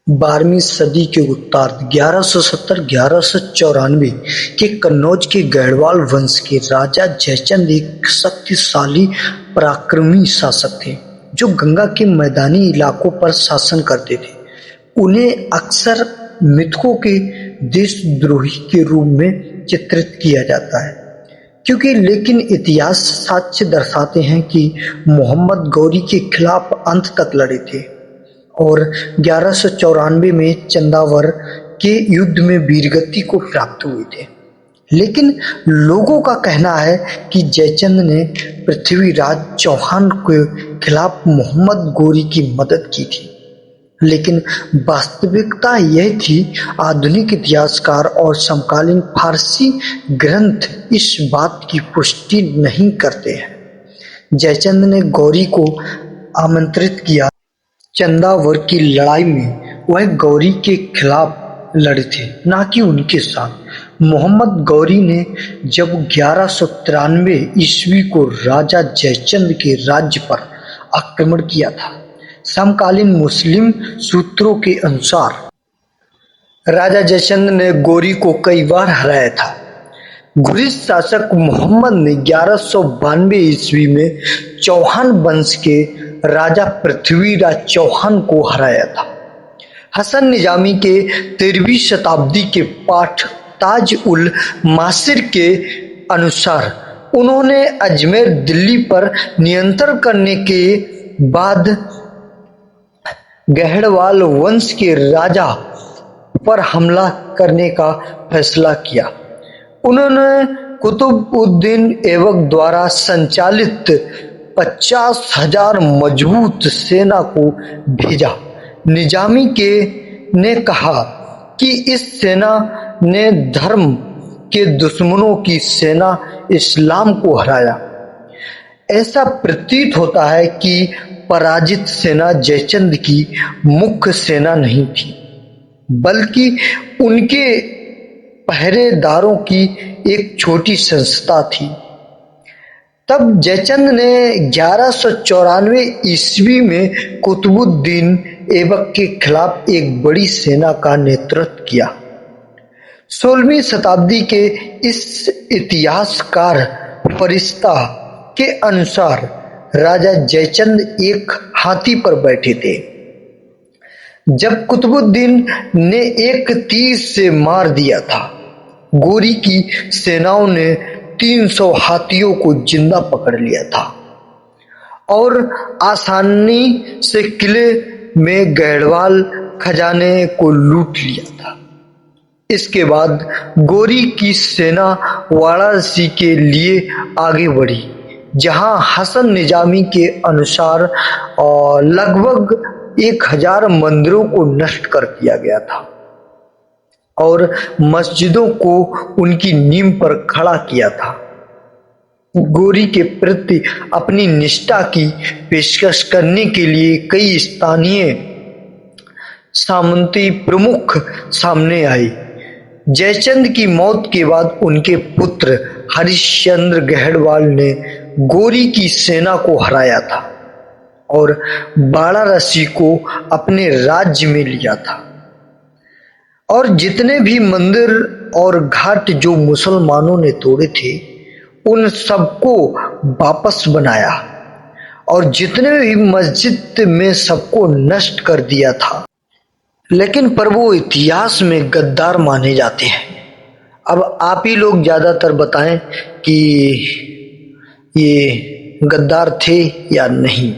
12वीं सदी के उत्तरार्ध 1170-1194 के कन्नौज के गढ़वाल वंश के राजा जयचंद एक शक्तिशाली पराक्रमी शासक थे जो गंगा के मैदानी इलाकों पर शासन करते थे। उन्हें अक्सर मिथकों के देशद्रोही के रूप में चित्रित किया जाता है लेकिन इतिहास साक्ष्य दर्शाते हैं कि मोहम्मद गौरी के खिलाफ अंत तक लड़े थे और 1194 में चंदावर के युद्ध में वीरगति को प्राप्त हुए थे। लेकिन लोगों का कहना है कि जयचंद ने पृथ्वीराज चौहान के खिलाफ मोहम्मद गौरी की मदद की थी, लेकिन वास्तविकता यह थी। आधुनिक इतिहासकार और समकालीन फारसी ग्रंथ इस बात की पुष्टि नहीं करते हैं। जयचंद ने गौरी को आमंत्रित किया। चंदावर की लड़ाई में वह गौरी के खिलाफ लड़े थे, न कि उनके साथ। मोहम्मद गौरी ने जब 1193 ईस्वी को राजा जयचंद के राज्य पर आक्रमण किया था। समकालीन मुस्लिम सूत्रों के अनुसार राजा जयचंद ने गौरी को कई बार हराया था। घुरिद शासक मोहम्मद ने 1192 ईस्वी में चौहान वंश के राजा पृथ्वीराज चौहान को हराया था। हसन निजामी के 13वीं शताब्दी के पाठ ताज उल मासिर के अनुसार उन्होंने अजमेर दिल्ली पर नियंत्रण करने के बाद गढ़वाल वंश के राजा पर हमला करने का फैसला किया। उन्होंने कुतुबुद्दीन ऐबक द्वारा संचालित 50,000 मजबूत सेना को भेजा। निजामी ने कहा कि इस सेना ने धर्म के दुश्मनों की सेना इस्लाम को हराया। ऐसा प्रतीत होता है कि पराजित सेना जयचंद की मुख्य सेना नहीं थी, बल्कि उनके पहरेदारों की एक छोटी संस्था थी। तब जयचंद ने 1194 ईस्वी में कुतुबुद्दीन ऐबक के खिलाफ एक बड़ी सेना का नेतृत्व किया। 16वीं शताब्दी के इस इतिहासकार फरिश्ता के अनुसार राजा जयचंद एक हाथी पर बैठे थे जब कुतुबुद्दीन ने एक तीर से मार दिया था। गौरी की सेनाओं ने 300 हाथियों को जिंदा पकड़ लिया था और आसानी से किले में गढ़वाल खजाने को लूट लिया था। इसके बाद गौरी की सेना वाराणसी के लिए आगे बढ़ी, जहां हसन निजामी के अनुसार लगभग 1000 मंदिरों को नष्ट कर दिया गया था और मस्जिदों को उनकी नींव पर खड़ा किया था। गौरी के प्रति अपनी निष्ठा की पेशकश करने के लिए कई स्थानीय सामंती प्रमुख सामने आए। जयचंद की मौत के बाद उनके पुत्र हरिश्चंद्र गढ़वाल ने गौरी की सेना को हराया था और वाराणसी को अपने राज्य में लिया था और जितने भी मंदिर और घाट जो मुसलमानों ने तोड़े थे उन सबको वापस बनाया और जितने भी मस्जिद में सबको नष्ट कर दिया था। लेकिन पर वो इतिहास में गद्दार माने जाते हैं। अब आप ही लोग ज्यादातर बताएं कि ये गद्दार थे या नहीं।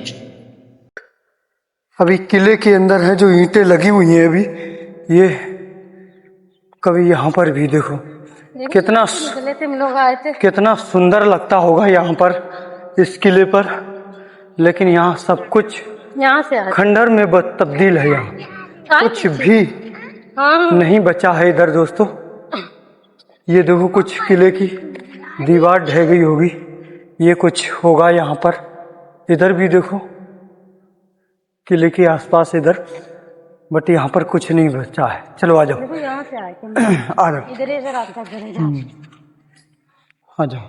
अभी किले के अंदर है जो ईंटें लगी हुई हैं, अभी ये कभी यहाँ पर भी देखो कितना सुंदर लगता होगा यहाँ पर इस किले पर, लेकिन यहाँ सब कुछ यहाँ से खंडर में तब्दील है। यहाँ कुछ भी नहीं बचा है इधर दोस्तों। ये देखो कुछ किले की दीवार ढह गई होगी, ये कुछ होगा यहाँ पर। इधर भी देखो किले के आसपास इधर, बट यहाँ पर कुछ नहीं बचा है। चलो आ जाओ, यहाँ से आए आ जाओ, इधर ही रास्ता चले आ जाओ।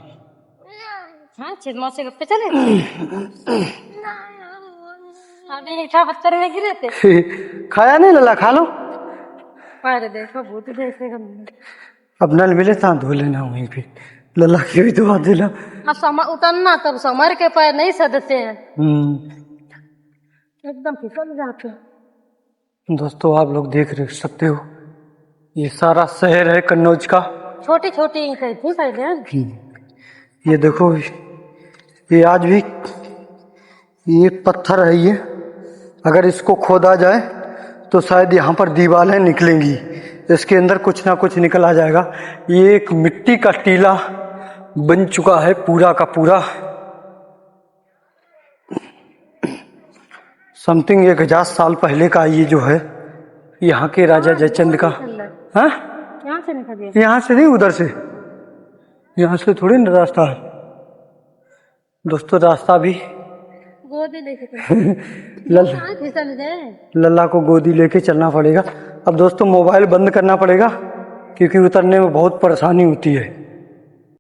हाँ छिदमा से गप्पे चले अभी मीठा पत्थर में गिरे थे। खाया नहीं लल्ला, खा लो। अरे देखो भूत जैसे अब नल मिले था धो लेना वहीं पे, लल्ला की भी धोआ देना। उतरना तब समर के पैर नहीं सदते हैं, हम्म। एकदम फिसल जाते हैं। दोस्तों आप लोग देख रहे सकते हो, ये सारा शहर है कन्नौज का। छोटी छोटी ईंटें थी पहले। ये देखो, ये आज भी ये पत्थर है, ये अगर इसको खोदा जाए तो शायद यहाँ पर दीवारें निकलेंगी, इसके अंदर कुछ ना कुछ निकल आ जाएगा। ये एक मिट्टी का टीला बन चुका है पूरा का पूरा। समथिंग 1000 साल पहले का ये जो है यहाँ के राजा जयचंद का। हाँ, यहाँ से निकल गया। यहाँ से नहीं, उधर से, यहाँ से थोड़ी ना रास्ता है दोस्तों। रास्ता भी गोदी लेके फिसल गए। लल्ला को गोदी लेके चलना पड़ेगा। अब दोस्तों मोबाइल बंद करना पड़ेगा क्योंकि उतरने में बहुत परेशानी होती है।